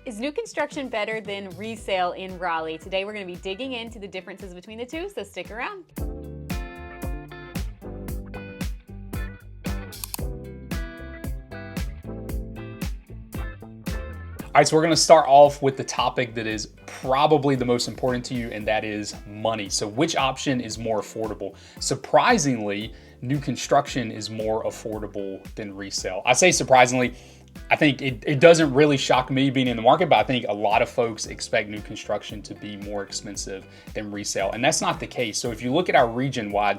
Is new construction better than resale in Raleigh? Today we're going to be digging into the differences between the two, so stick around. All right, so we're gonna start off with the topic that is probably the most important to you, and that is money. So which option is more affordable? Surprisingly, new construction is more affordable than resale. I say surprisingly, I think it doesn't really shock me being in the market, but I think a lot of folks expect new construction to be more expensive than resale, and that's not the case. So if you look at our region-wide,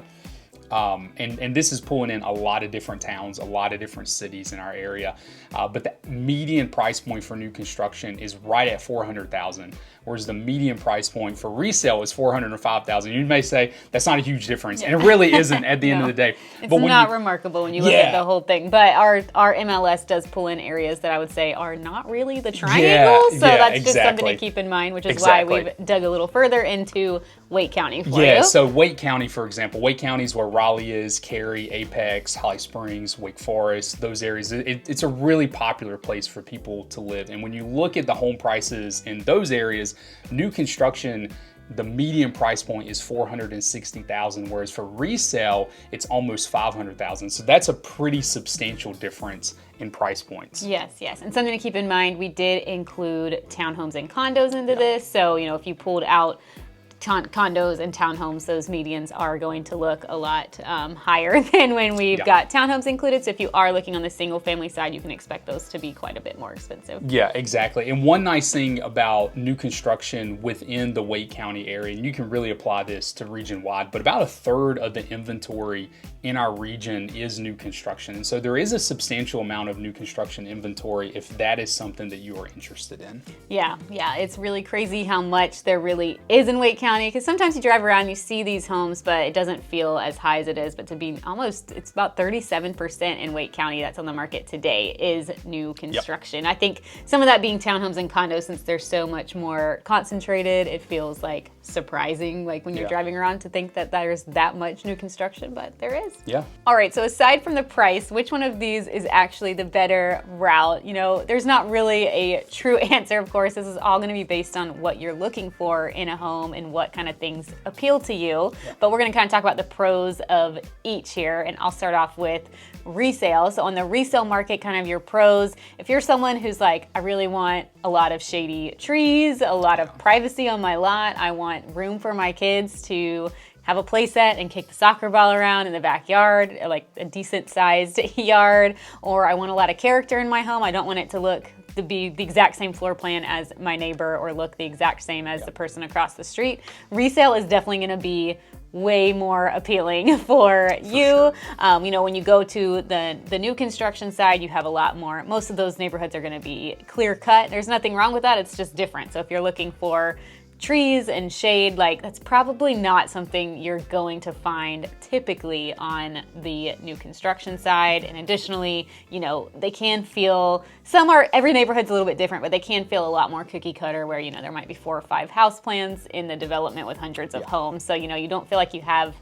and this is pulling in a lot of different towns, a lot of different cities in our area. But the median price point for new construction is right at $400,000, whereas the median price point for resale is $405,000. You may say that's not a huge difference, and it really isn't at the end of the day. It's not remarkable when you look at the whole thing. But our MLS does pull in areas that I would say are not really the triangle, so that's just something to keep in mind, which is why we've dug a little further into Wake County for you. So Wake County, for example, Wake County is where Raleigh is, Cary, Apex, Holly Springs, Wake Forest, those areas. It's a really popular place for people to live. And when you look at the home prices in those areas, new construction, the median price point is $460,000, whereas for resale, it's almost $500,000. So that's a pretty substantial difference in price points. Yes. And something to keep in mind, we did include townhomes and condos into this. So, if you pulled out condos and townhomes, those medians are going to look a lot higher than when we've got townhomes included. So if you are looking on the single family side, you can expect those to be quite a bit more expensive. Yeah, exactly. And one nice thing about new construction within the Wake County area, and you can really apply this to region wide, but about a third of the inventory in our region is new construction. And so there is a substantial amount of new construction inventory if that is something that you are interested in. Yeah. It's really crazy how much there really is in Wake County, because sometimes you drive around, you see these homes, but it doesn't feel as high as it is. But to be it's about 37% in Wake County that's on the market today is new construction. I think some of that being townhomes and condos, since they're so much more concentrated, it feels like surprising, like when you're driving around, to think that there's that much new construction, but there is. Yeah. All right, so aside from the price, which one of these is actually the better route? There's not really a true answer, of course. This is all going to be based on what you're looking for in a home and what kind of things appeal to you. But we're going to kind of talk about the pros of each here, and I'll start off with resale. So on the resale market, kind of your pros, if you're someone who's like, I really want a lot of shady trees, a lot of privacy on my lot, I want room for my kids to have a play set and kick the soccer ball around in the backyard, like a decent sized yard, or I want a lot of character in my home. I don't want it to be the exact same floor plan as my neighbor or look the exact same as the person across the street. Resale is definitely going to be way more appealing for you. Sure. When you go to the new construction side, you have a lot more. Most of those neighborhoods are going to be clear cut. There's nothing wrong with that. It's just different. So if you're looking for trees and shade, that's probably not something you're going to find typically on the new construction side. And additionally, they can feel, every neighborhood's a little bit different, but they can feel a lot more cookie cutter where, there might be 4 or 5 house plans in the development with hundreds of homes. So, you don't feel like you have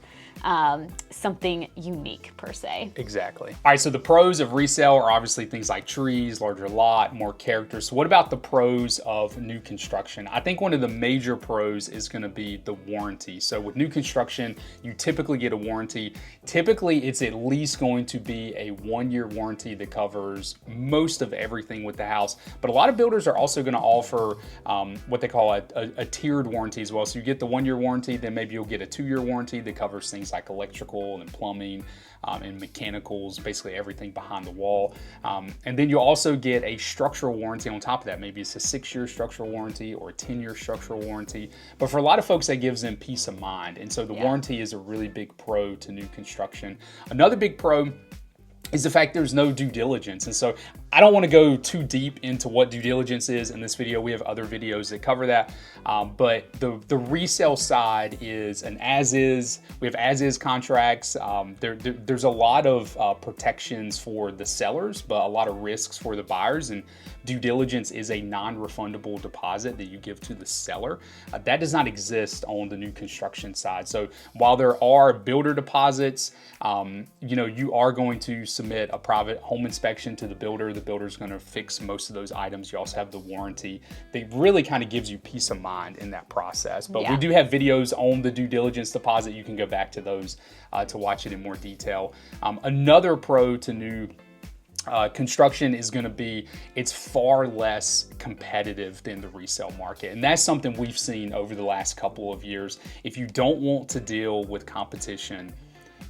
something unique per se. Exactly. All right, so the pros of resale are obviously things like trees, larger lot, more character. So what about the pros of new construction? I think one of the major pros is going to be the warranty. So with new construction, you typically get a warranty. Typically, it's at least going to be a 1-year warranty that covers most of everything with the house. But a lot of builders are also going to offer what they call a tiered warranty as well. So you get the 1-year warranty, then maybe you'll get a 2-year warranty that covers things like electrical and plumbing and mechanicals, basically everything behind the wall. And then you also get a structural warranty on top of that. Maybe it's a 6-year structural warranty or a 10-year structural warranty. But for a lot of folks, that gives them peace of mind. And so the warranty is a really big pro to new construction. Another big pro is the fact there's no due diligence. And so I don't want to go too deep into what due diligence is in this video. We have other videos that cover that. But the resale side is an as-is. We have as-is contracts. There's a lot of protections for the sellers, but a lot of risks for the buyers. And due diligence is a non-refundable deposit that you give to the seller. That does not exist on the new construction side. So while there are builder deposits, you are going to submit a private home inspection to the builder. The builder's going to fix most of those items. You also have the warranty. That really kind of gives you peace of mind in that process. But we do have videos on the due diligence deposit. You can go back to those to watch it in more detail. Another pro to new construction is going to be, it's far less competitive than the resale market. And that's something we've seen over the last couple of years. If you don't want to deal with competition,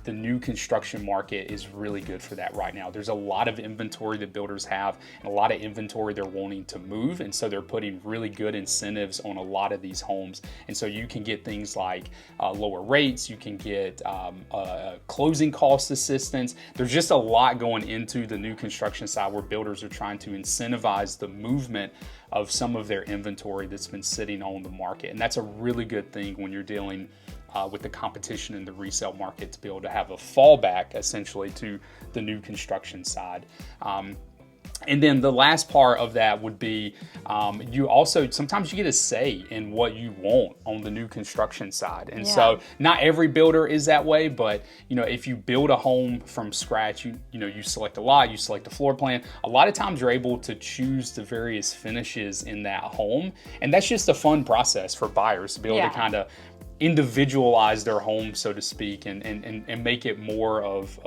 the new construction market is really good for that right now. There's a lot of inventory that builders have and a lot of inventory they're wanting to move. And so they're putting really good incentives on a lot of these homes. And so you can get things like lower rates, you can get closing cost assistance. There's just a lot going into the new construction side where builders are trying to incentivize the movement of some of their inventory that's been sitting on the market. And that's a really good thing when you're dealing with the competition in the resale market, to be able to have a fallback essentially to the new construction side. And then the last part of that would be you also, sometimes you get a say in what you want on the new construction side. And so not every builder is that way, but if you build a home from scratch, you select a lot, you select a floor plan. A lot of times you're able to choose the various finishes in that home. And that's just a fun process for buyers to be able to kind of individualize their home, so to speak, and make it more of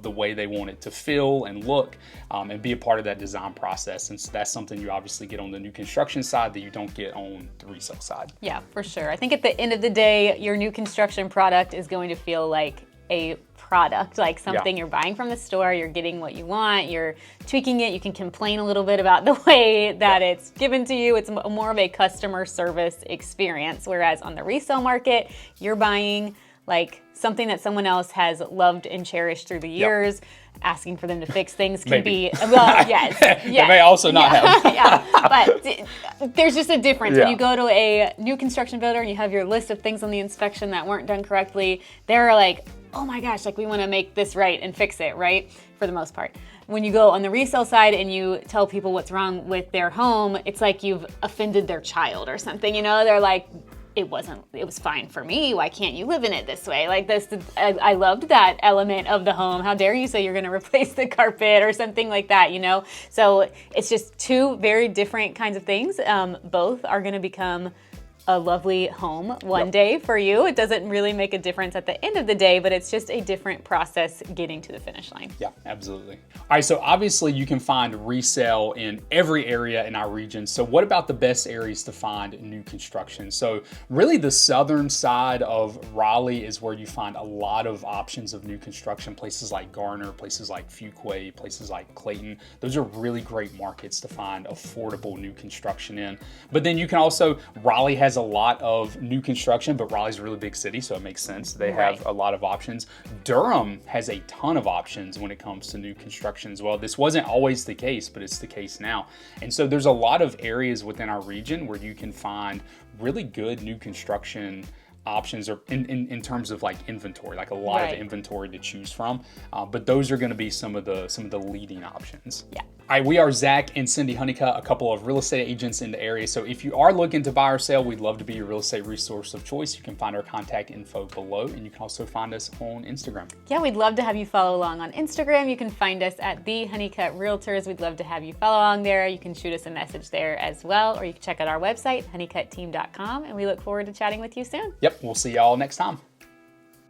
the way they want it to feel and look, and be a part of that design process. And so that's something you obviously get on the new construction side that you don't get on the resale side. Yeah, for sure. I think at the end of the day, your new construction product is going to feel like a product, like something you're buying from the store. You're getting what you want, you're tweaking it. You can complain a little bit about the way that it's given to you. It's more of a customer service experience. Whereas on the resale market, you're buying like something that someone else has loved and cherished through the years. Asking for them to fix things can be, well, yes. They may also not have. But there's just a difference. When you go to a new construction builder and you have your list of things on the inspection that weren't done correctly, they're like, oh my gosh, like we want to make this right and fix it, right? For the most part. When you go on the resale side and you tell people what's wrong with their home, it's like you've offended their child or something, They're like, it was fine for me. Why can't you live in it this way? Like this, I loved that element of the home. How dare you say you're going to replace the carpet or something like that, So it's just two very different kinds of things. Both are going to become a lovely home one day for you. It doesn't really make a difference at the end of the day, but it's just a different process getting to the finish line. Yeah, absolutely. All right, so obviously you can find resale in every area in our region. So what about the best areas to find new construction? So really the southern side of Raleigh is where you find a lot of options of new construction. Places like Garner, places like Fuquay, places like Clayton. Those are really great markets to find affordable new construction in. But then you can also, Raleigh has a lot of new construction, but Raleigh's a really big city, so it makes sense. They have a lot of options. Durham has a ton of options when it comes to new construction as well. This wasn't always the case, but it's the case now. And so there's a lot of areas within our region where you can find really good new construction options, or in terms of like inventory, like a lot of inventory to choose from. But those are going to be some of the leading options. Yeah. All right, we are Zach and Cindy Honeycutt, a couple of real estate agents in the area. So if you are looking to buy or sell, we'd love to be your real estate resource of choice. You can find our contact info below, and you can also find us on Instagram. Yeah, we'd love to have you follow along on Instagram. You can find us at the Honeycutt Realtors. We'd love to have you follow along there. You can shoot us a message there as well, or you can check out our website, honeycutteam.com, and we look forward to chatting with you soon. Yep, we'll see y'all next time.